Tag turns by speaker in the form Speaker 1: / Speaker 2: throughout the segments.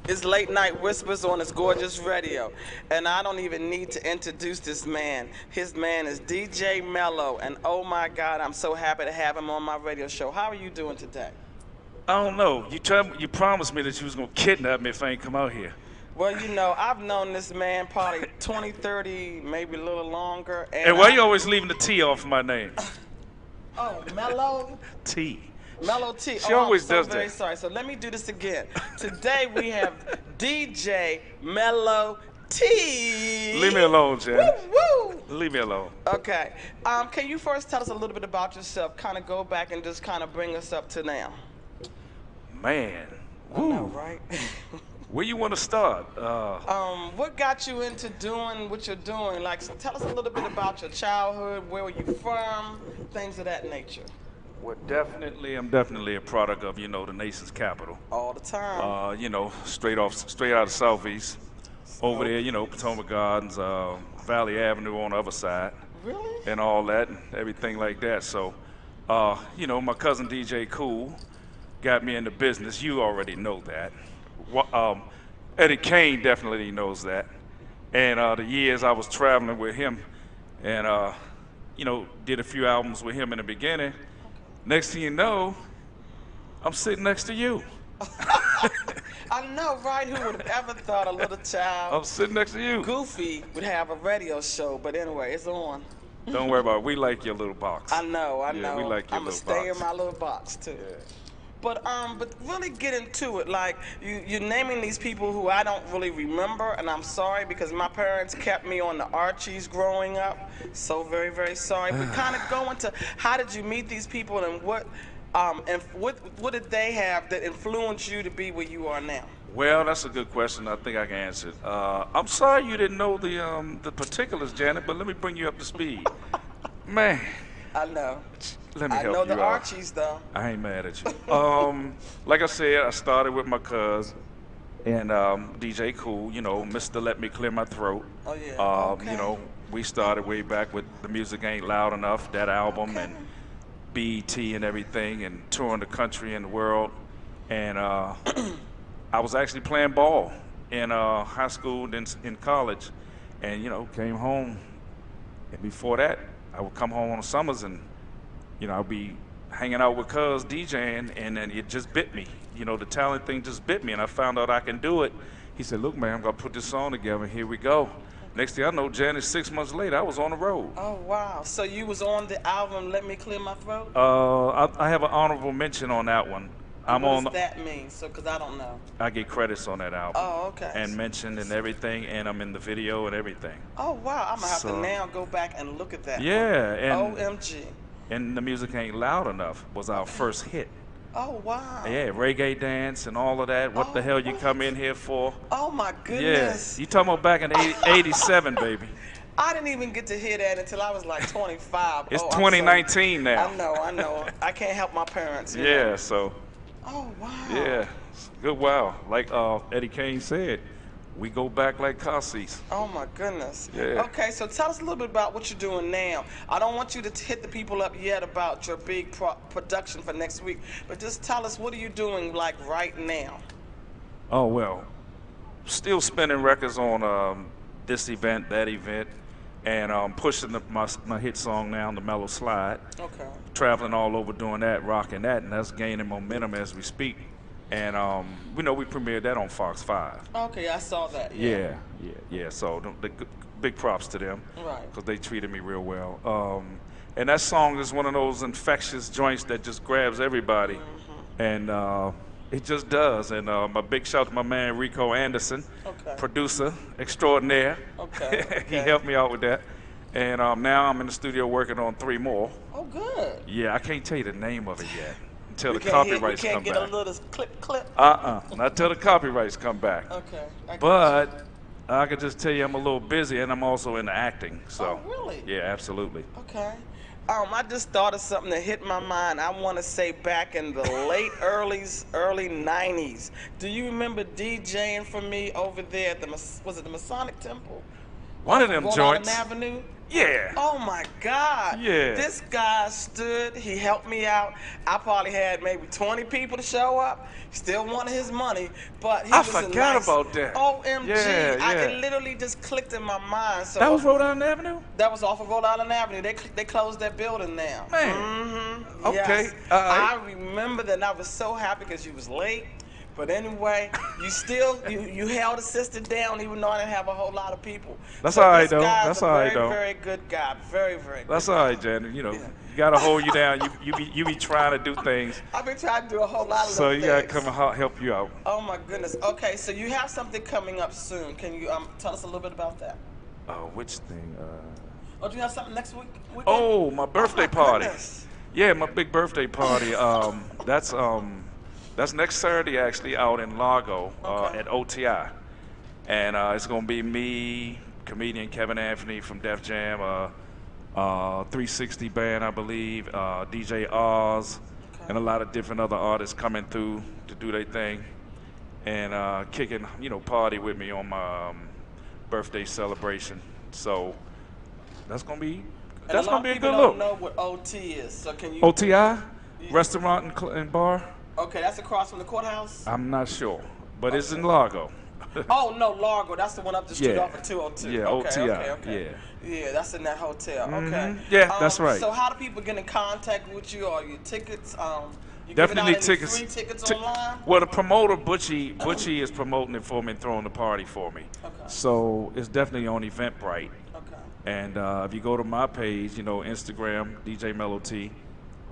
Speaker 1: It's Late Night Whispers on his gorgeous radio. And I don't even need to introduce this man. His man is DJ Mello. And oh my God, I'm so happy to have him on my radio show. How are you doing today?
Speaker 2: I don't know. You promised me that you was gonna kidnap me if I ain't come out here.
Speaker 1: Well, you know, I've known this man probably 20, 30, maybe a little longer.
Speaker 2: And why you always leaving the T off my name?
Speaker 1: Oh, Mello?
Speaker 2: T.
Speaker 1: Mellow T.
Speaker 2: She always
Speaker 1: I'm so
Speaker 2: does
Speaker 1: very
Speaker 2: that.
Speaker 1: sorry. So let me do this again. Today we have DJ Mello T.
Speaker 2: Leave me alone, Jen.
Speaker 1: Woo, woo.
Speaker 2: Leave me alone.
Speaker 1: Okay. Can you first tell us a little bit about yourself? Kind of go back and just kind of bring us up to now.
Speaker 2: Man.
Speaker 1: I know, right?
Speaker 2: Where you want to start?
Speaker 1: What got you into doing what you're doing? Like, tell us a little bit about your childhood. Where were you from? Things of that nature.
Speaker 2: Well, I'm definitely a product of, the nation's capital.
Speaker 1: All the time.
Speaker 2: Straight out of Southeast. Over there, Potomac Gardens, Valley Avenue on the other side.
Speaker 1: Really?
Speaker 2: And all that, and everything like that. So, my cousin DJ Cool got me into business. You already know that. Eddie Kane definitely knows that. And the years I was traveling with him and, did a few albums with him in the beginning. Next thing you know, I'm sitting next to you.
Speaker 1: I know, right? Who would have ever thought a little child,
Speaker 2: I'm sitting next to you.
Speaker 1: Goofy, would have a radio show? But anyway, it's on.
Speaker 2: Don't worry about it. We like your little box.
Speaker 1: I know.
Speaker 2: Yeah, we like your
Speaker 1: I'm
Speaker 2: little
Speaker 1: gonna stay
Speaker 2: box.
Speaker 1: in my little box too.
Speaker 2: Yeah.
Speaker 1: But really get into it. Like you're naming these people who I don't really remember, and I'm sorry because my parents kept me on the Archies growing up. So very, very sorry. But kind of go into how did you meet these people and what did they have that influenced you to be where you are now?
Speaker 2: Well, that's a good question. I think I can answer it. I'm sorry you didn't know the particulars, Janet, but let me bring you up to speed. Man.
Speaker 1: I know.
Speaker 2: Let me
Speaker 1: I
Speaker 2: help
Speaker 1: know
Speaker 2: you
Speaker 1: the
Speaker 2: out.
Speaker 1: Archies though.
Speaker 2: I ain't mad at you. Like I said, I started with my cousin and DJ Cool, Mr. Let Me Clear My Throat.
Speaker 1: Oh yeah. Okay.
Speaker 2: We started way back with The Music Ain't Loud Enough, that album, and BET and everything, and touring the country and the world. And I was actually playing ball in high school and in college, and came home. And before that, I would come home on the summers and I'd be hanging out with cuz DJing, and then it just bit me. The talent thing just bit me, and I found out I can do it. He said, "Look, man, I'm gonna put this song together. Here we go." Next thing I know, Janet, 6 months later, I was on the road.
Speaker 1: Oh wow! So you was on the album "Let Me Clear My Throat."
Speaker 2: I have an honorable mention on that one.
Speaker 1: What does that mean? So, because I don't know.
Speaker 2: I get credits on that album.
Speaker 1: Oh, okay.
Speaker 2: And mentioned and everything, and I'm in the video and everything.
Speaker 1: Oh wow! I'm gonna have to now go back and look at that.
Speaker 2: Yeah,
Speaker 1: one.
Speaker 2: and
Speaker 1: OMG.
Speaker 2: And The Music Ain't Loud Enough was our first hit.
Speaker 1: Oh wow!
Speaker 2: Yeah, reggae dance and all of that. What the hell you come in here for?
Speaker 1: Oh my goodness!
Speaker 2: Yeah, you talking about back in '87, baby.
Speaker 1: I didn't even get to hear that until I was like 25.
Speaker 2: It's 2019 now.
Speaker 1: I know. I can't help my parents.
Speaker 2: Yeah, so.
Speaker 1: Oh wow!
Speaker 2: Yeah, good wow. Like Eddie Kane said, we go back like Cassis.
Speaker 1: Oh my goodness.
Speaker 2: Yeah.
Speaker 1: Okay, so tell us a little bit about what you're doing now. I don't want you to hit the people up yet about your big production for next week, but just tell us what are you doing like right now.
Speaker 2: Oh well, still spinning records on this event, that event, and pushing my hit song now, the Mellow Slide.
Speaker 1: Okay.
Speaker 2: Traveling all over doing that, rocking that, and that's gaining momentum as we speak. And we premiered that on Fox 5.
Speaker 1: Okay, I saw that.
Speaker 2: Yeah. So the big props to them,
Speaker 1: right?
Speaker 2: Because they treated me real well. And that song is one of those infectious joints that just grabs everybody, and it just does. And my big shout to my man Rico Anderson, producer extraordinaire.
Speaker 1: Okay.
Speaker 2: He helped me out with that. And now I'm in the studio working on 3 more.
Speaker 1: Oh, good.
Speaker 2: Yeah, I can't tell you the name of it yet until the copyrights come back.
Speaker 1: We can't get a little clip.
Speaker 2: Not till the copyrights come back.
Speaker 1: Okay.
Speaker 2: But I can just tell you I'm a little busy, and I'm also into acting. So.
Speaker 1: Oh, really?
Speaker 2: Yeah, absolutely.
Speaker 1: Okay. I just thought of something that hit my mind. I want to say back in the late early 90s. Do you remember DJing for me over there at was it the Masonic Temple?
Speaker 2: One of them
Speaker 1: Rhode
Speaker 2: joints.
Speaker 1: Island Avenue.
Speaker 2: Yeah.
Speaker 1: Oh my God.
Speaker 2: Yeah.
Speaker 1: This guy stood, he helped me out. I probably had maybe 20 people to show up. Still wanted his money, but he
Speaker 2: I
Speaker 1: was a
Speaker 2: forgot
Speaker 1: nice,
Speaker 2: about that.
Speaker 1: OMG.
Speaker 2: Yeah.
Speaker 1: It literally just clicked in my mind. So
Speaker 2: That was Rhode Island Avenue?
Speaker 1: that was off of Rhode Island Avenue. They closed that building now.
Speaker 2: Man.
Speaker 1: Mm-hmm.
Speaker 2: Okay.
Speaker 1: Yes.
Speaker 2: All right.
Speaker 1: I remember that, and I was so happy because you was late. But anyway, you still you held a sister down even though I didn't have a whole lot of people.
Speaker 2: That's
Speaker 1: So
Speaker 2: all right
Speaker 1: this
Speaker 2: though.
Speaker 1: guy's
Speaker 2: That's
Speaker 1: a
Speaker 2: all right
Speaker 1: very,
Speaker 2: though.
Speaker 1: very good guy. Very, very good.
Speaker 2: That's all right, Janet. You know, you gotta hold you down. You be trying to do things,
Speaker 1: I've been trying to do a whole lot of
Speaker 2: so
Speaker 1: little
Speaker 2: you gotta
Speaker 1: things.
Speaker 2: come and help you out.
Speaker 1: Oh my goodness. Okay, so you have something coming up soon. Can you tell us a little bit about that?
Speaker 2: Which thing?
Speaker 1: Oh, do you have something next weekend?
Speaker 2: Oh, my birthday
Speaker 1: my
Speaker 2: party.
Speaker 1: goodness.
Speaker 2: Yeah, my big birthday party. That's next Saturday actually out in Largo
Speaker 1: Okay.
Speaker 2: at OTI, and it's gonna be me, comedian Kevin Anthony from Def Jam, 360 band I believe, DJ Oz, and a lot of different other artists coming through to do their thing, and kicking party with me on my birthday celebration. So that's gonna be
Speaker 1: And a lot
Speaker 2: a
Speaker 1: of people
Speaker 2: good
Speaker 1: don't
Speaker 2: look.
Speaker 1: know what OT is, so can you?
Speaker 2: OTI, restaurant and bar.
Speaker 1: Okay, that's across from the courthouse.
Speaker 2: I'm not sure, but it's in Largo.
Speaker 1: Oh no, Largo. That's the one up the street
Speaker 2: Yeah.
Speaker 1: off of 202.
Speaker 2: Yeah,
Speaker 1: okay,
Speaker 2: OTI,
Speaker 1: Okay. Yeah, that's in that hotel. Okay.
Speaker 2: Yeah, that's right.
Speaker 1: So how do people get in contact with you? Are your tickets? You
Speaker 2: Definitely
Speaker 1: giving out any
Speaker 2: tickets.
Speaker 1: Free tickets online?
Speaker 2: Well, the promoter Butchie is promoting it for me and throwing the party for me.
Speaker 1: Okay.
Speaker 2: So it's definitely on Eventbrite.
Speaker 1: Okay.
Speaker 2: And if you go to my page, Instagram DJ Mellow T,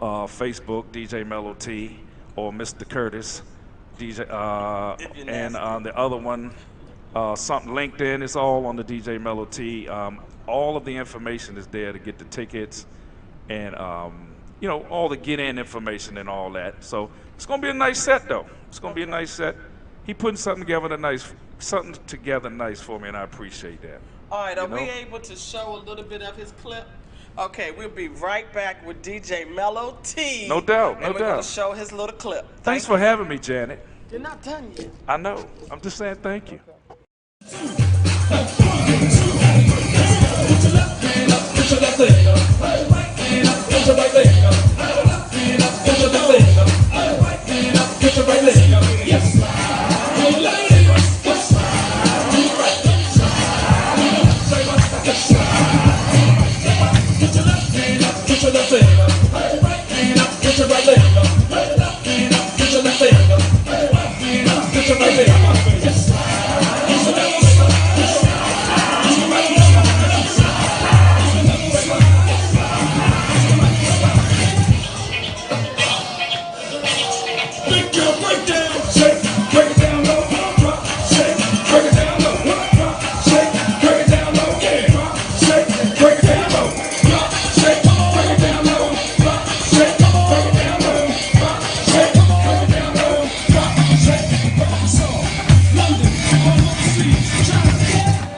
Speaker 2: Facebook DJ Mellow T, or Mr. Curtis DJ,
Speaker 1: If you're
Speaker 2: and
Speaker 1: nasty.
Speaker 2: the other one, something LinkedIn. It's all on the DJ Mellow T. All of the information is there to get the tickets, and all the get-in information and all that. So it's gonna be a nice set, though. It's gonna be a nice set. He putting something together nice for me, and I appreciate that.
Speaker 1: All right, are we
Speaker 2: know?
Speaker 1: able to show a little bit of his clip? Okay, we'll be right back with DJ Mellow T.
Speaker 2: No doubt, no
Speaker 1: and we're going
Speaker 2: doubt.
Speaker 1: to show his little clip.
Speaker 2: Thanks for having me, Janet.
Speaker 1: You're not done yet.
Speaker 2: I know. I'm just saying thank you.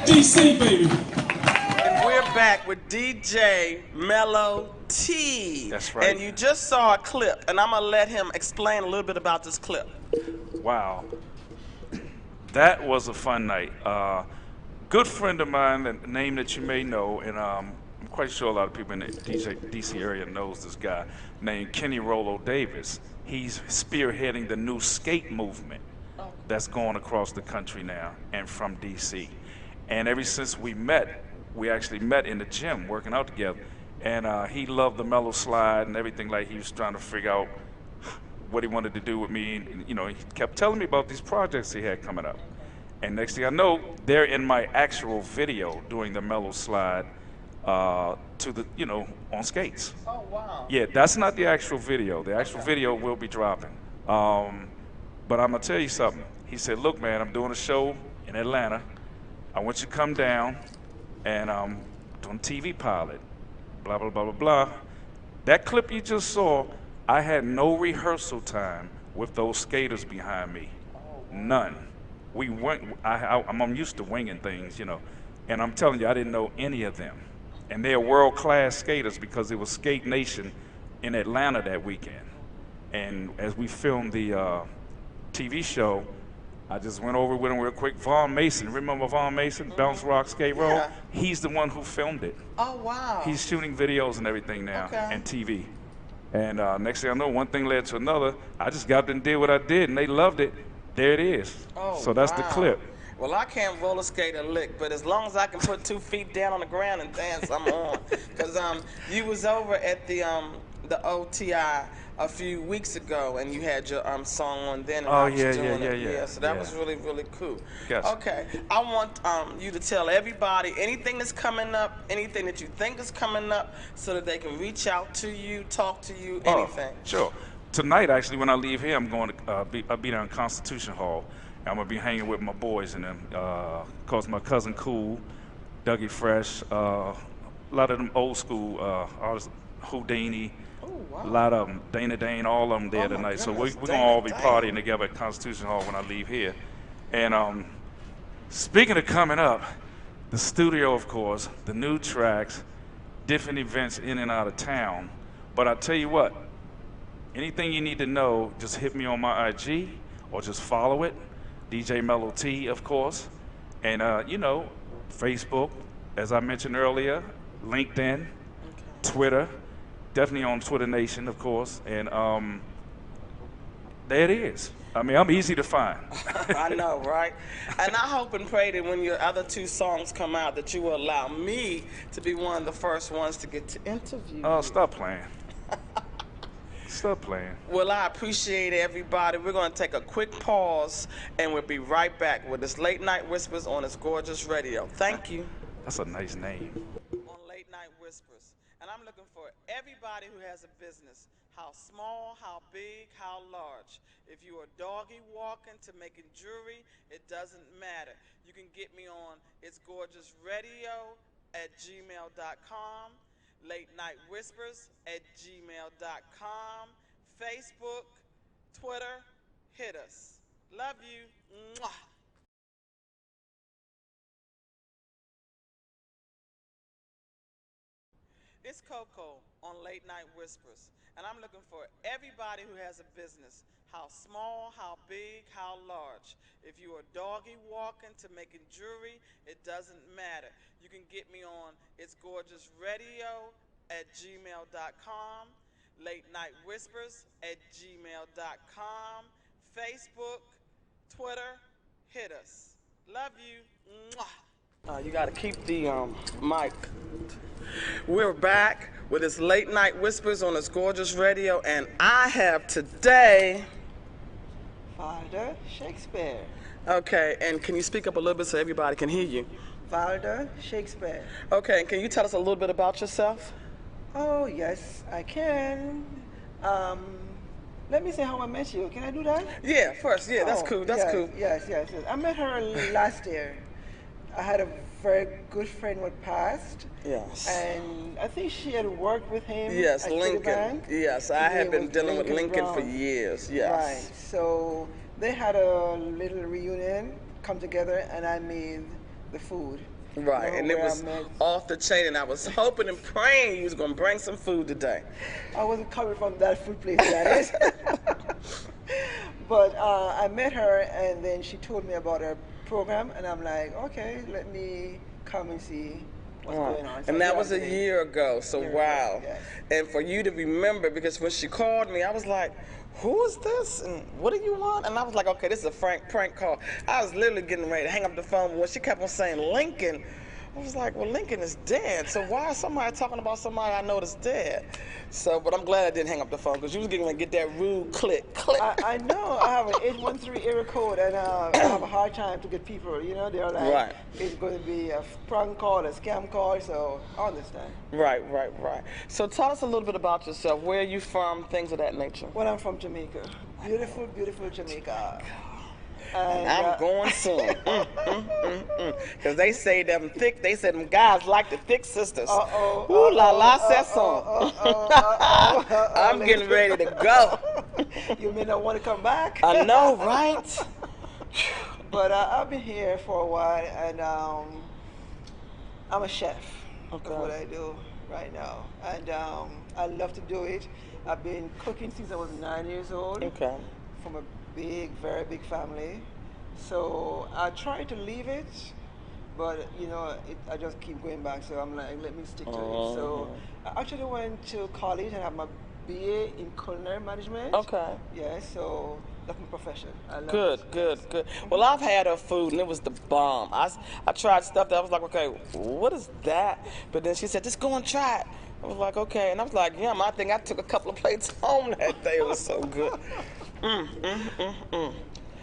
Speaker 3: DC, baby.
Speaker 1: And we're back with DJ Mellow T.
Speaker 2: That's right.
Speaker 1: And you just saw a clip, and I'm going to let him explain a little bit about this clip.
Speaker 2: Wow. That was a fun night. Good friend of mine, a name that you may know, and I'm quite sure a lot of people in the DC area knows this guy, named Kenny Rollo Davis. He's spearheading the new skate movement that's going across the country now and from DC. And ever since we actually met in the gym working out together. And he loved the mellow slide and everything. Like, he was trying to figure out what he wanted to do with me. And, he kept telling me about these projects he had coming up. And next thing I know, they're in my actual video doing the mellow slide to the, on skates.
Speaker 1: Oh, wow.
Speaker 2: Yeah, that's not the actual video. The actual video will be dropping. But I'm gonna tell you something. He said, look, man, I'm doing a show in Atlanta. I want you to come down and doing TV pilot, blah, blah, blah, blah, blah. That clip you just saw, I had no rehearsal time with those skaters behind me. None. We went, I'm used to winging things, and I'm telling you, I didn't know any of them. And they're world-class skaters because it was Skate Nation in Atlanta that weekend. And as we filmed the TV show, I just went over with him real quick. Vaughn Mason, remember Vaughn Mason, Bounce Rock Skate Roll?
Speaker 1: Yeah.
Speaker 2: He's the one who filmed it.
Speaker 1: Oh, wow.
Speaker 2: He's shooting videos and everything now,
Speaker 1: Okay.
Speaker 2: and TV. And next thing I know, one thing led to another. I just got up and did what I did, and they loved it. There it is.
Speaker 1: Oh,
Speaker 2: so that's
Speaker 1: wow.
Speaker 2: the clip.
Speaker 1: Well, I can't roller skate a lick, but as long as I can put 2 feet down on the ground and dance, I'm on. Because you was over at the OTI a few weeks ago, and you had your song on then, and I was doing it. Yeah. So that was really, really cool.
Speaker 2: Gotcha.
Speaker 1: Okay, I want you to tell everybody anything that's coming up, anything that you think is coming up, so that they can reach out to you, talk to you, anything.
Speaker 2: Sure. Tonight, actually, when I leave here, I'm going to I'll be down in Constitution Hall. I'm going to be hanging with my boys and them. Of course, my cousin Cool, Dougie Fresh, a lot of them old school artists, Houdini, a lot of them, Dana Dane, all of them there tonight. So we're going to all be partying together at Constitution Hall when I leave here. And speaking of coming up, the studio, of course, the new tracks, different events in and out of town. But I tell you what, anything you need to know, just hit me on my IG or just follow it. DJ Mellow T, of course. And, Facebook, as I mentioned earlier, LinkedIn, Twitter, definitely on Twitter Nation, of course. And there it is. I mean, I'm easy to find.
Speaker 1: I know, right? And I hope and pray that when your other 2 songs come out, that you will allow me to be one of the first ones to get to interview you.
Speaker 2: Stop playing. Stop playing.
Speaker 1: Well, I appreciate everybody. We're going to take a quick pause, and we'll be right back with this Late Night Whispers on this gorgeous radio. Thank you.
Speaker 2: That's a nice name.
Speaker 1: On Late Night Whispers. And I'm looking for everybody who has a business, how small, how big, how large. If you are doggy walking to making jewelry, it doesn't matter. You can get me on It's Gorgeous Radio at gmail.com. Late Night Whispers at gmail.com. Facebook, Twitter, hit us. Love you. Mwah. It's Coco on Late Night Whispers, and I'm looking for everybody who has a business, how small, how big, how large. If you are doggy walking to making jewelry, it doesn't matter. You can get me on It's Gorgeous Radio at gmail.com, Late Night Whispers at gmail.com, Facebook, Twitter, hit us. Love you. Mwah. You got to keep the mic. We're back with this Late Night Whispers on this gorgeous radio, and I have today
Speaker 3: Valder Shakespeare.
Speaker 1: Okay, and can you speak up a little bit so everybody can hear you?
Speaker 3: Valder Shakespeare.
Speaker 1: Okay, and can you tell us a little bit about yourself?
Speaker 3: Oh, yes, I can. Let me say how I met you. Can I do that?
Speaker 1: Yeah, first. Yeah, that's cool. That's
Speaker 3: yes,
Speaker 1: cool.
Speaker 3: Yes. I met her last year. I had a very good friend who passed.
Speaker 1: Yes.
Speaker 3: And I think she had worked with him.
Speaker 1: Yes,
Speaker 3: at
Speaker 1: Lincoln.
Speaker 3: Citibank.
Speaker 1: Yes, I have been dealing with Lincoln for
Speaker 3: Brown.
Speaker 1: years. Yes.
Speaker 3: Right. So they had a little reunion, come together, and I made the food.
Speaker 1: Right, and it was off the chain, and I was hoping and praying you was going to bring some food today.
Speaker 3: I wasn't coming from that food place, that is. But I met her, and then she told me about her program, and I'm like, okay, let me come and see what's going on. So
Speaker 1: and that was a year ago, so wow.
Speaker 3: Yes.
Speaker 1: And for you to remember, because when she called me, I was like, who is this and what do you want? And I was like, okay, this is a prank call. I was literally getting ready to hang up the phone, but when she kept on saying Lincoln, I was like, well, Lincoln is dead, so why is somebody talking about somebody I know that's dead? So, but I'm glad I didn't hang up the phone, because you was getting ready to get that rude click.
Speaker 3: I know. I have an 813 area code, and I have a hard time to get people, you know, they're like,
Speaker 1: right.
Speaker 3: It's going to be a prank call, a scam call, so I understand.
Speaker 1: Right. So tell us a little bit about yourself. Where are you from, things of that nature?
Speaker 3: Well, I'm from Jamaica. Beautiful, beautiful Jamaica.
Speaker 1: And I'm going soon. Because they say them guys like the thick sisters. Ooh la la, says so. I'm getting ready to go.
Speaker 3: You may not want to come back.
Speaker 1: I know, right?
Speaker 3: But I've been here for a while, and I'm a chef.
Speaker 1: Okay.
Speaker 3: That's what I do right now. And I love to do it. I've been cooking since I was 9 years old.
Speaker 1: Okay.
Speaker 3: From a very big family. So I tried to leave it, but I just keep going back. So I'm like, let me stick to it. So I actually went to college and have my BA in culinary management.
Speaker 1: Okay.
Speaker 3: Yeah, so that's my profession. I love
Speaker 1: Good,
Speaker 3: it.
Speaker 1: good,
Speaker 3: Yes.
Speaker 1: good. Well, I've had her food and it was the bomb. I tried stuff that I was like, okay, what is that? But then she said, just go and try it. I was like, okay. And I was like, yeah, I think I took a couple of plates home that day. It was so good.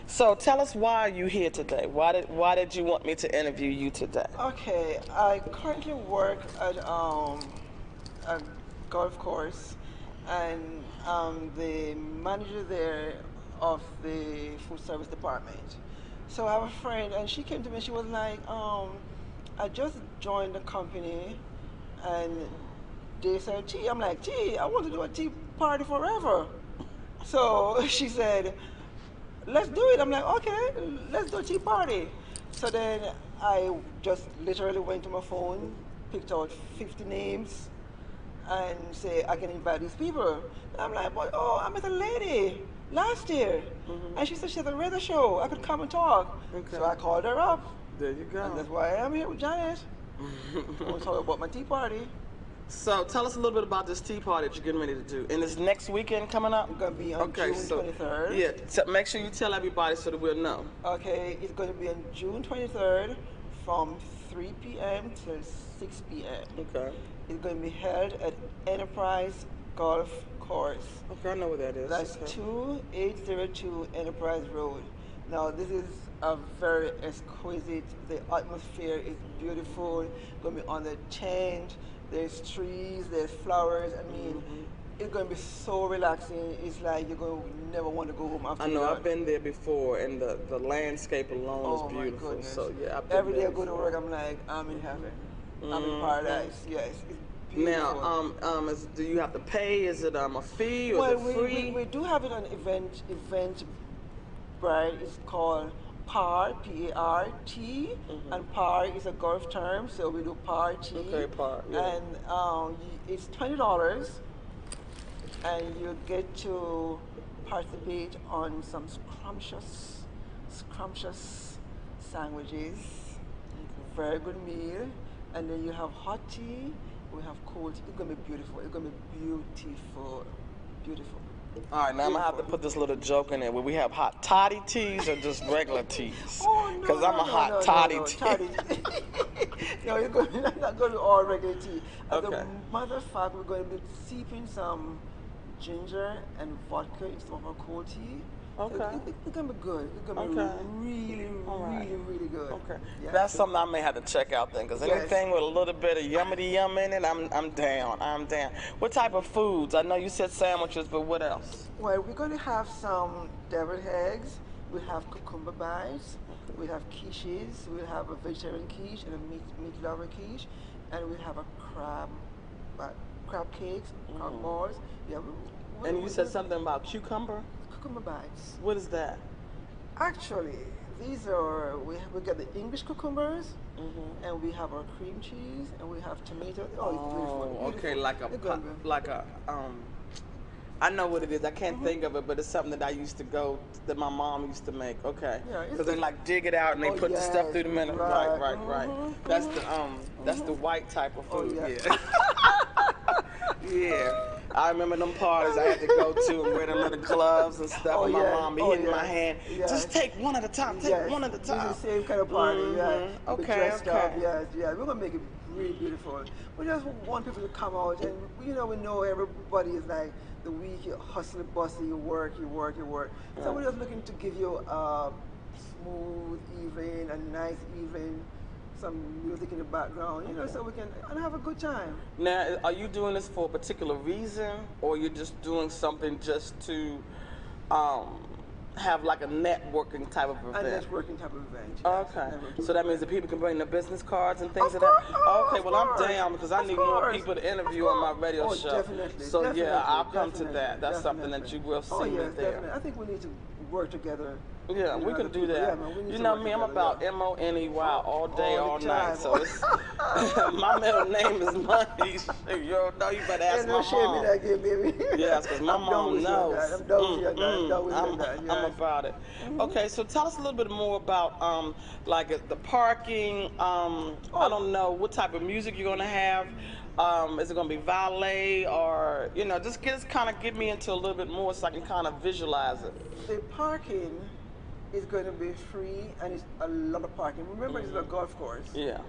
Speaker 1: So tell us why you here today. Why did you want me to interview you today?
Speaker 3: Okay, I currently work at a golf course, and I'm the manager there of the food service department. So I have a friend, and she came to me. She was like, I just joined the company, and they said tea. I'm like, tea. I want to do a tea party forever. So she said, let's do it. I'm like, okay, let's do a tea party. So then I just literally went to my phone, picked out 50 names, and say I can invite these people. And I'm like, but I met a lady last year, and she said she has a radio show. I could come and talk.
Speaker 1: Okay.
Speaker 3: So I called her up,
Speaker 1: There you go.
Speaker 3: and that's why I'm here with Janet. We'll talk about my tea party.
Speaker 1: So tell us a little bit about this tea party that you're getting ready to do. And this next weekend coming up?
Speaker 3: It's gonna be on June 23rd.
Speaker 1: Yeah, make sure you tell everybody so that we'll know.
Speaker 3: Okay, it's going to be on June 23rd from 3 p.m. to 6 p.m.
Speaker 1: Okay.
Speaker 3: It's going to be held at Enterprise Golf Course.
Speaker 1: Okay, I know where that is.
Speaker 3: That's
Speaker 1: okay.
Speaker 3: 2802 Enterprise Road. Now, this is a very exquisite. The atmosphere is beautiful. It's going to be on the tent. There's trees, there's flowers. I mean, it's going to be so relaxing. It's like you're going to never want to go home after
Speaker 1: I know,
Speaker 3: that.
Speaker 1: I've been there before, and the landscape alone is beautiful.
Speaker 3: My goodness.
Speaker 1: So, yeah, I've been
Speaker 3: Every day
Speaker 1: there
Speaker 3: I go to
Speaker 1: before.
Speaker 3: work, I'm like, I'm in heaven. I'm in paradise. Yes, it's beautiful.
Speaker 1: Now, do you have to pay? Is it a fee or
Speaker 3: Well,
Speaker 1: is it free?
Speaker 3: we do have it on event bride. It's called PAR, P-A-R-T, and PAR is a golf term, so we do PAR T.
Speaker 1: Okay, PAR, yeah.
Speaker 3: And it's $20, and you get to participate on some scrumptious sandwiches, very good meal, and then you have hot tea, we have cold tea. It's gonna be beautiful. It's gonna be beautiful, beautiful.
Speaker 1: All right, now I'm going to have to put this little joke in there. Will we have hot toddy teas or just regular teas?
Speaker 3: Oh, no,
Speaker 1: Because I'm a hot toddy tea.
Speaker 3: Toddy. No, it's not going to be all regular tea. As
Speaker 1: Okay.
Speaker 3: a matter of fact, we're going to be seeping some ginger and vodka into some of our cold tea.
Speaker 1: Okay.
Speaker 3: So it's going to be good. It's going to
Speaker 1: Okay.
Speaker 3: be really,
Speaker 1: All right.
Speaker 3: really good.
Speaker 1: Okay.
Speaker 3: Yeah.
Speaker 1: That's something I may have to check out then, because
Speaker 3: Yes.
Speaker 1: anything with a little bit of yum in it, I'm down. I'm down. What type of foods? I know you said sandwiches, but what else?
Speaker 3: Well, we're going to have some deviled eggs. We have cucumber bites. We have quiches. We have a vegetarian quiche and a meat lover quiche, and we have a crab cakes, crab balls. Yeah.
Speaker 1: And you said something about cucumber?
Speaker 3: Cucumber bites.
Speaker 1: What is that?
Speaker 3: Actually, these are we got the English cucumbers, and we have our cream cheese, and we have tomato. Oh, it's beautiful.
Speaker 1: Okay,
Speaker 3: Beautiful.
Speaker 1: like a I know what it is. I can't think of it, but it's something that that my mom used to make. Okay,
Speaker 3: Yeah, it's
Speaker 1: because they like dig it out and they
Speaker 3: Oh,
Speaker 1: put the stuff
Speaker 3: yes,
Speaker 1: through the minute.
Speaker 3: right.
Speaker 1: Right. That's the white type of food.
Speaker 3: yeah.
Speaker 1: Yeah. Yeah. I remember them parties I had to go to and wear the little gloves and stuff.
Speaker 3: Oh,
Speaker 1: and my
Speaker 3: yeah.
Speaker 1: mom be
Speaker 3: Oh,
Speaker 1: hitting
Speaker 3: yeah.
Speaker 1: my hand.
Speaker 3: Yes.
Speaker 1: Just take one at a time. Take
Speaker 3: Yes,
Speaker 1: one at a time.
Speaker 3: It's the same kind of party. Yeah.
Speaker 1: Mhm.
Speaker 3: We
Speaker 1: Okay,
Speaker 3: dressed
Speaker 1: okay.
Speaker 3: up. Yes. We're gonna make it really beautiful. We just want people to come out, and we know everybody is like the week you hustle, bustle, you work. So we're just looking to give you a smooth evening, a nice evening, some music in the background, so we can have a good time.
Speaker 1: Now, are you doing this for a particular reason, or you're just doing something just to have like a networking type of
Speaker 3: A
Speaker 1: event?
Speaker 3: networking type of event. Yes.
Speaker 1: Okay,
Speaker 3: Networking.
Speaker 1: so that means that people can bring their business cards and things
Speaker 3: Of
Speaker 1: of that.
Speaker 3: course, oh,
Speaker 1: Okay,
Speaker 3: of
Speaker 1: well I'm
Speaker 3: course.
Speaker 1: down because I
Speaker 3: Of
Speaker 1: need more
Speaker 3: course.
Speaker 1: people to interview
Speaker 3: Of
Speaker 1: on my
Speaker 3: course.
Speaker 1: radio
Speaker 3: Oh,
Speaker 1: show.
Speaker 3: definitely,
Speaker 1: So yeah, I'll come to
Speaker 3: definitely,
Speaker 1: that. That's something that you will see
Speaker 3: Oh
Speaker 1: me
Speaker 3: yes,
Speaker 1: there.
Speaker 3: definitely. I think we need to work together
Speaker 1: Yeah,
Speaker 3: You
Speaker 1: we
Speaker 3: know,
Speaker 1: can
Speaker 3: the
Speaker 1: do
Speaker 3: people.
Speaker 1: that.
Speaker 3: Yeah, man, we need
Speaker 1: You
Speaker 3: to
Speaker 1: know
Speaker 3: work
Speaker 1: me, I'm
Speaker 3: together,
Speaker 1: about
Speaker 3: yeah.
Speaker 1: Money all day,
Speaker 3: All
Speaker 1: all
Speaker 3: the
Speaker 1: night.
Speaker 3: time.
Speaker 1: So it's my middle name is Money. You don't know, you better ask
Speaker 3: Ain't no
Speaker 1: my
Speaker 3: shame in
Speaker 1: mom.
Speaker 3: that game, baby.
Speaker 1: Yes, because my
Speaker 3: I'm done
Speaker 1: mom
Speaker 3: with you on that.
Speaker 1: knows.
Speaker 3: I'm done with you on that. I'm done with you on that.
Speaker 1: I'm
Speaker 3: Yes.
Speaker 1: about it. Okay, so tell us a little bit more about like the parking. I
Speaker 3: Oh,
Speaker 1: don't know what type of music you're gonna have. Is it gonna be valet or just kind of get me into a little bit more so I can kind of visualize it.
Speaker 3: the parking is going to be free, and it's a lot of parking. Remember, it's a golf course.
Speaker 1: Yeah.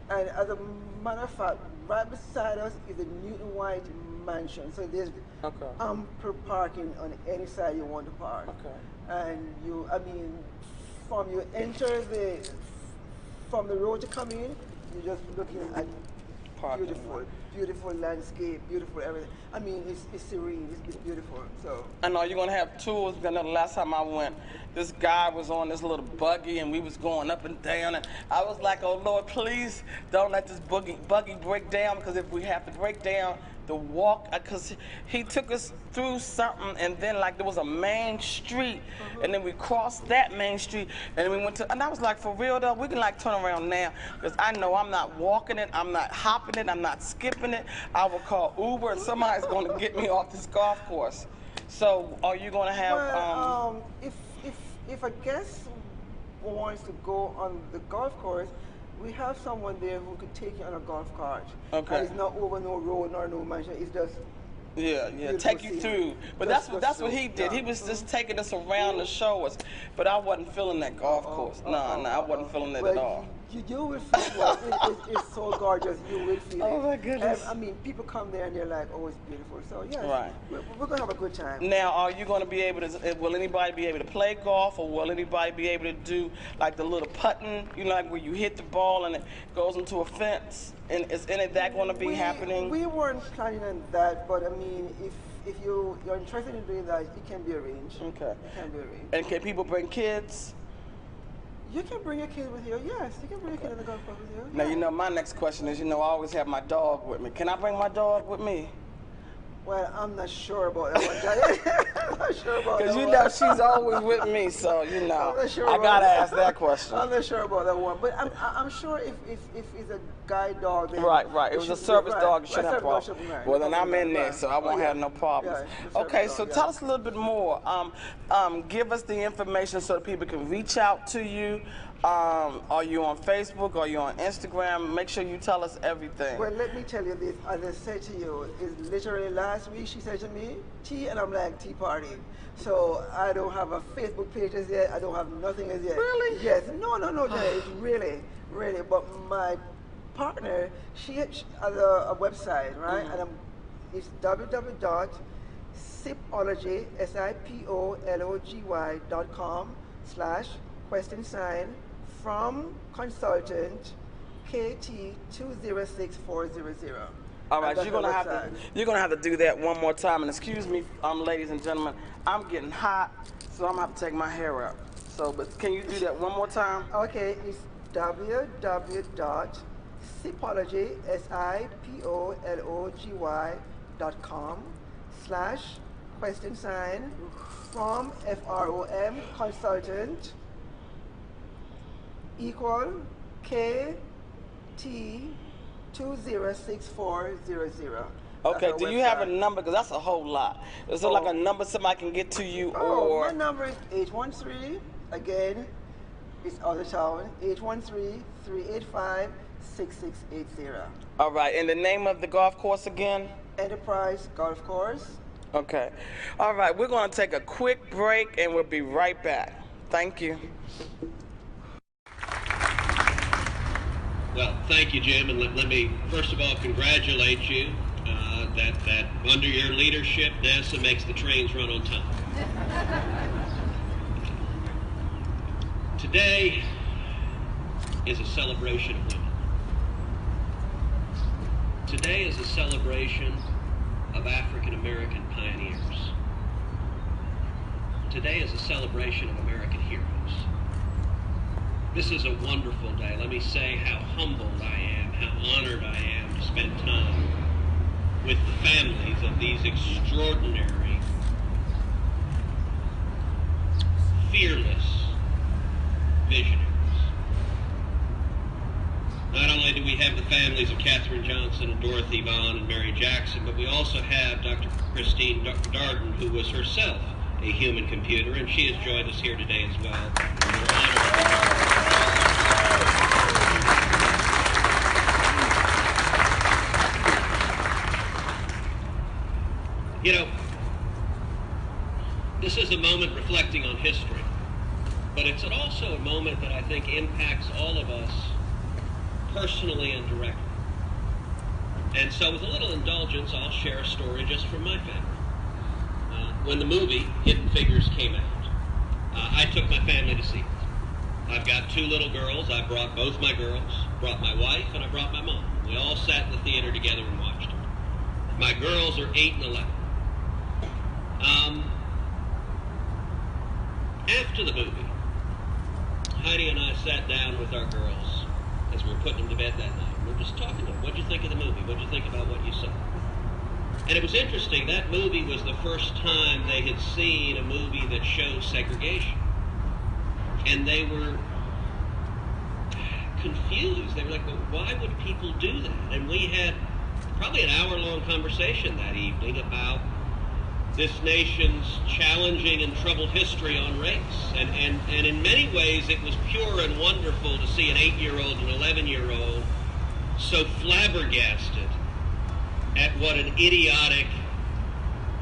Speaker 3: And as a matter of fact, right beside us is the Newton White mansion. So there's
Speaker 1: Okay.
Speaker 3: ample parking on any side you want to park.
Speaker 1: Okay.
Speaker 3: And I mean, from you enter from the road to come in, you're just looking at
Speaker 1: Parking
Speaker 3: beautiful,
Speaker 1: lot.
Speaker 3: beautiful landscape, beautiful everything. I mean, it's serene, it's beautiful. So.
Speaker 1: I know you're gonna have tours. Because I know the last time I went, this guy was on this little buggy and we was going up and down, and I was like, "Oh Lord, please don't let this buggy break down, because if we have to break down the walk, because he took us through something, and then like there was a main street, and then we crossed that main street, and then we went to, and I was like, for real though, we can like turn around now, because I know I'm not walking it, I'm not hopping it, I'm not skipping it. I will call Uber, and somebody's gonna get me off this golf course. So, are you gonna have?
Speaker 3: Well, if a guest wants to go on the golf course, we have someone there who could take you on a golf cart.
Speaker 1: Okay.
Speaker 3: And it's not over no road nor no mansion. It's just
Speaker 1: Yeah,
Speaker 3: beautiful
Speaker 1: take you
Speaker 3: scenery.
Speaker 1: through. But
Speaker 3: Just
Speaker 1: that's what
Speaker 3: through,
Speaker 1: he did.
Speaker 3: yeah.
Speaker 1: He was just taking us around to show us. But I wasn't feeling that golf course. No, I wasn't feeling it at all.
Speaker 3: You will feel well. It's so gorgeous. You will feel it.
Speaker 1: Oh, my goodness.
Speaker 3: I mean, people come there and they're like, oh, it's beautiful. So yes,
Speaker 1: Right.
Speaker 3: we're gonna have a good time.
Speaker 1: Now, are you going to be able to? Will anybody be able to play golf, or will anybody be able to do like the little putting? Like where you hit the ball and it goes into a fence. And is any of that going to be happening?
Speaker 3: We weren't planning on that, but I mean, if you're interested in doing that, it can be arranged.
Speaker 1: Okay.
Speaker 3: It can be arranged.
Speaker 1: And can people bring kids?
Speaker 3: You can bring your kid with you. Yes, you can bring your kid on the golf course with you.
Speaker 1: Now,
Speaker 3: Yeah.
Speaker 1: my next question is, I always have my dog with me. Can I bring my dog with me?
Speaker 3: Well, I'm not sure about that one. I'm not sure about that
Speaker 1: Because
Speaker 3: one.
Speaker 1: she's always with me, so
Speaker 3: I'm not sure
Speaker 1: I
Speaker 3: about
Speaker 1: gotta
Speaker 3: that.
Speaker 1: ask that question.
Speaker 3: I'm not sure about that one, but I'm sure if it's a guide dog, then
Speaker 1: Right. It was a service dog. You shouldn't have
Speaker 3: service
Speaker 1: problems.
Speaker 3: dog should be right.
Speaker 1: Well, then I'm in there,
Speaker 3: Right.
Speaker 1: so I won't
Speaker 3: Yeah.
Speaker 1: have no problems.
Speaker 3: Yeah, the service
Speaker 1: Okay,
Speaker 3: dog,
Speaker 1: so
Speaker 3: yeah.
Speaker 1: tell us a little bit more. Give us the information so that people can reach out to you. Are you on Facebook? Are you on Instagram? Make sure you tell us everything.
Speaker 3: Well, let me tell you this. As I said to you, is literally last week she said to me, tea, and I'm like, tea party. So I don't have a Facebook page as yet. I don't have nothing as yet.
Speaker 1: Really?
Speaker 3: Yes. No, it's really. But my partner, she has a website, right? And it's www.sipology, SIPOLOGY.com/question sign from consultant KT206400.
Speaker 1: All right,
Speaker 3: That's
Speaker 1: you're gonna
Speaker 3: the
Speaker 1: have
Speaker 3: website.
Speaker 1: to do that one more time. And excuse me, ladies and gentlemen, I'm getting hot, so I'm gonna have to take my hair out. So, but can you do that one more time?
Speaker 3: Okay, it's www.sipology, SIPOLOGY.com/question sign from FROM consultant equal KT206400.
Speaker 1: Okay, do you have a number? Because that's a whole lot. Is there like a number somebody can get to you, or?
Speaker 3: My number is 813, again, it's out of town, 813-385-6680.
Speaker 1: All right, and the name of the golf course again?
Speaker 3: Enterprise Golf Course.
Speaker 1: Okay. All right, we're going to take a quick break, and we'll be right back. Thank you.
Speaker 4: Well, thank you, Jim, and let me first of all congratulate you that under your leadership, NASA makes the trains run on time. Today is a celebration of women. Today is a celebration of African American pioneers. Today is a celebration of American heroes. This is a wonderful day. Let me say how humbled I am, how honored I am to spend time with the families of these extraordinary, fearless visionaries. Not only do we have the families of Katherine Johnson and Dorothy Vaughan and Mary Jackson, but we also have Dr. Christine Darden, who was herself a human computer, and she has joined us here today as well. And we're honored to be here. You know, this is a moment reflecting on history, but it's also a moment that I think impacts all of us personally and directly. And so with a little indulgence, I'll share a story just from my family. When the movie Hidden Figures came out, I took my family to see it. I've got two little girls. I brought both my girls, brought my wife, and I brought my mom. We all sat in the theater together and watched it. My girls are 8 and 11. After the movie, Heidi and I sat down with our girls as we were putting them to bed that night. We were just talking to them. What'd you think of the movie? What'd you think about what you saw? And it was interesting. That movie was the first time they had seen a movie that showed segregation. And they were confused. They were like, well, why would people do that? And we had probably an hour-long conversation that evening about this nation's challenging and troubled history on race. And in many ways, it was pure and wonderful to see an 8-year-old and an 11-year-old so flabbergasted at what an idiotic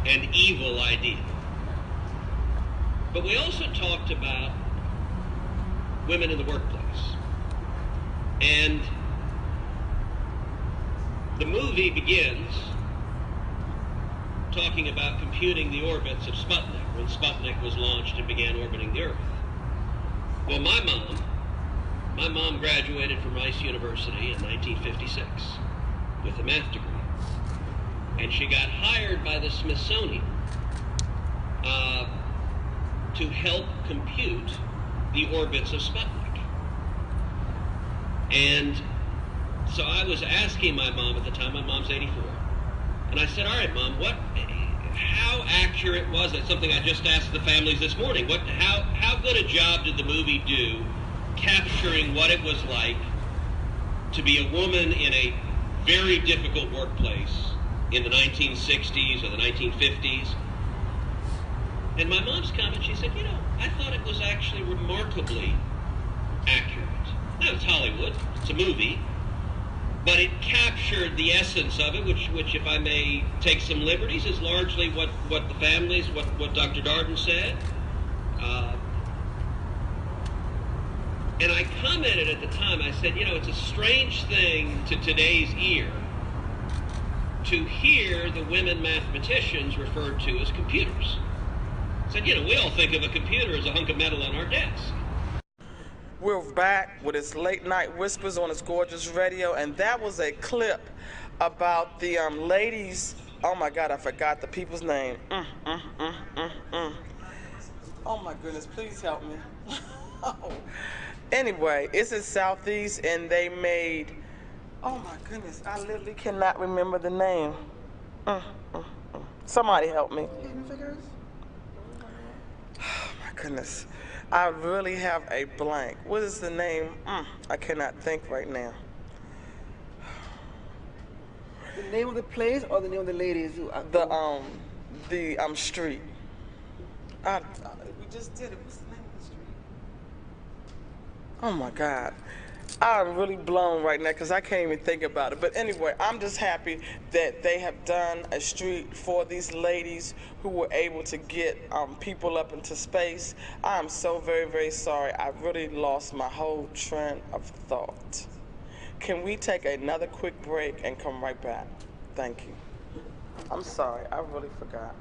Speaker 4: and evil idea. But we also talked about women in the workplace. And the movie begins talking about computing the orbits of Sputnik when Sputnik was launched and began orbiting the Earth. Well, my mom graduated from Rice University in 1956 with a math degree. And she got hired by the Smithsonian to help compute the orbits of Sputnik. And so I was asking my mom at the time, my mom's 84, and I said, all right, Mom, how accurate was it? Something I just asked the families this morning. How good a job did the movie do capturing what it was like to be a woman in a very difficult workplace in the 1960s or the 1950s? And my mom's comment, she said, I thought it was actually remarkably accurate. Now, it's Hollywood, it's a movie, but it captured the essence of it, which if I may take some liberties, is largely what the families, what Dr. Darden said. And I commented at the time, I said, it's a strange thing to today's ear to hear the women mathematicians referred to as computers. I said, we all think of a computer as a hunk of metal on our desk.
Speaker 1: We're back with its late night whispers on its gorgeous radio, and that was a clip about the ladies. Oh my God, I forgot the people's name. Oh my goodness, please help me. Anyway, it's in Southeast, and they made. Oh my goodness, I literally cannot remember the name. Somebody help me.
Speaker 3: Hidden Figures?
Speaker 1: Oh my goodness. I really have a blank. What is the name? I cannot think right now.
Speaker 3: The name of the place or the name of the ladies who
Speaker 1: The street. We just did it. What's the name of the street? Oh my God. I'm really blown right now because I can't even think about it. But anyway, I'm just happy that they have done a street for these ladies who were able to get people up into space. I'm so very, very sorry. I really lost my whole train of thought. Can we take another quick break and come right back? Thank you. I'm sorry. I really forgot.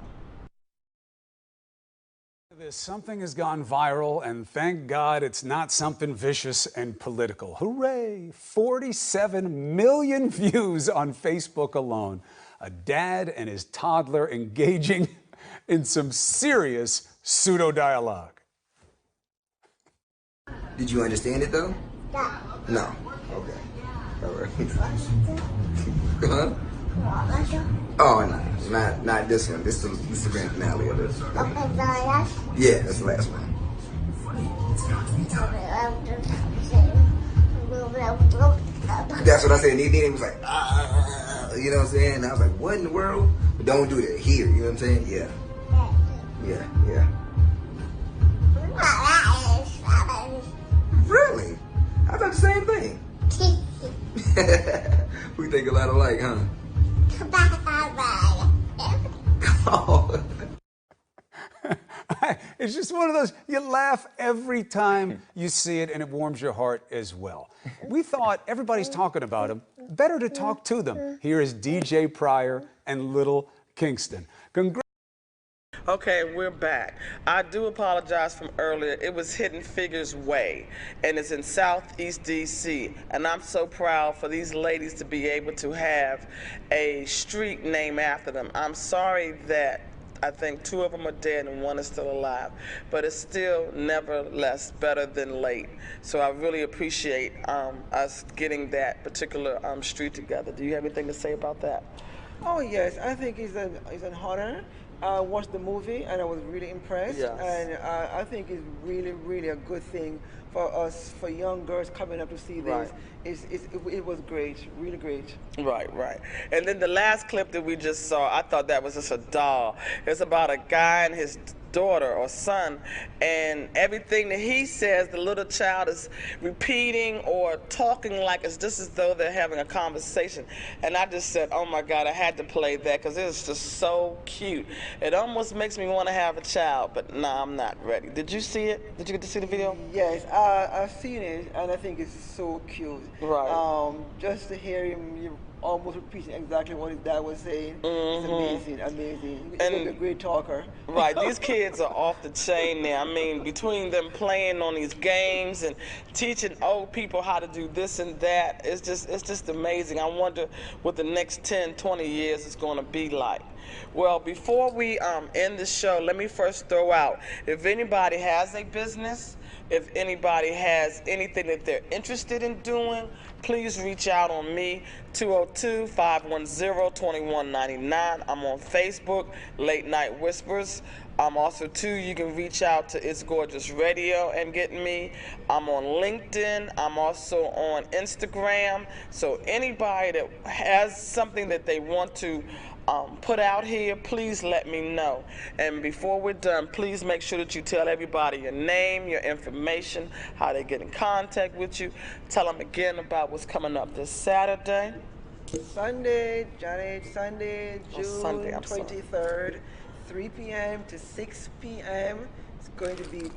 Speaker 5: Something has gone viral, and thank God it's not something vicious and political. Hooray! 47 million views on Facebook alone. A dad and his toddler engaging in some serious pseudo-dialogue.
Speaker 6: Did you understand it, though? No. Okay. All right. Huh? Oh, no, not this one. This is the grand finale of it. Okay, the last? Yeah, that's the last one. That's what I said. And he was like, you know what I'm saying? And I was like, what in the world? But don't do that here. You know what I'm saying? Yeah. Yeah. Really? I thought the same thing. We think a lot alike, huh? Oh.
Speaker 5: It's just one of those, you laugh every time you see it, and it warms your heart as well. We thought everybody's talking about them. Better to talk to them. Here is DJ Pryor and Little Kingston.
Speaker 1: Okay, we're back. I do apologize from earlier. It was Hidden Figures Way, and it's in Southeast D.C. And I'm so proud for these ladies to be able to have a street named after them. I'm sorry that I think 2 of them are dead and 1 is still alive, but it's still nevertheless better than late. So I really appreciate us getting that particular street together. Do you have anything to say about that?
Speaker 3: Oh yes, I think it's an honor. I watched the movie and I was really impressed.
Speaker 1: Yes.
Speaker 3: And I think it's really a good thing for us, for young girls coming up to see this.
Speaker 1: Right.
Speaker 3: It was great, really great.
Speaker 1: Right. And then the last clip that we just saw, I thought that was just a doll. It's about a guy and his daughter or son, and everything that he says, the little child is repeating or talking like it's just as though they're having a conversation. And I just said, oh my God, I had to play that because it's just so cute. It almost makes me want to have a child, but nah, I'm not ready. Did you see it? Did you get to see the video?
Speaker 3: Yes, I've seen it, and I think it's so cute.
Speaker 1: Right.
Speaker 3: Just to hear him almost repeating exactly what his dad was saying, it's amazing. He's a great talker.
Speaker 1: Right, these kids are off the chain now. I mean, between them playing on these games and teaching old people how to do this and that, it's just amazing. I wonder what the next 10, 20 years is going to be like. Well, before we end the show, let me first throw out, if anybody has a business, if anybody has anything that they're interested in doing, please reach out on me, 202-510-2199. I'm on Facebook, Late Night Whispers. I'm also, too, you can reach out to It's Gorgeous Radio and get me. I'm on LinkedIn. I'm also on Instagram. So anybody that has something that they want to put out here, please let me know. And before we're done, please make sure that you tell everybody your name, your information, how they get in contact with you. Tell them again about what's coming up this Saturday.
Speaker 3: Sunday, June
Speaker 1: Sunday,
Speaker 3: 23rd, 3 p.m. to 6 p.m. It's going to be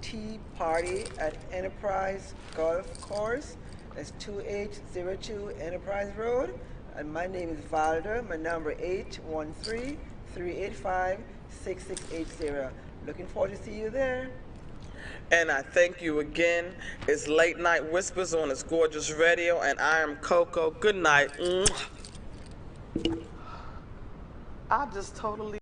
Speaker 3: tea party at Enterprise Golf Course. That's 2802 Enterprise Road. And my name is Valder. My number 813-385-6680. Looking forward to see you there.
Speaker 1: And I thank you again. It's Late Night Whispers on It's Gorgeous Radio, and I am Coco. Good night. I just totally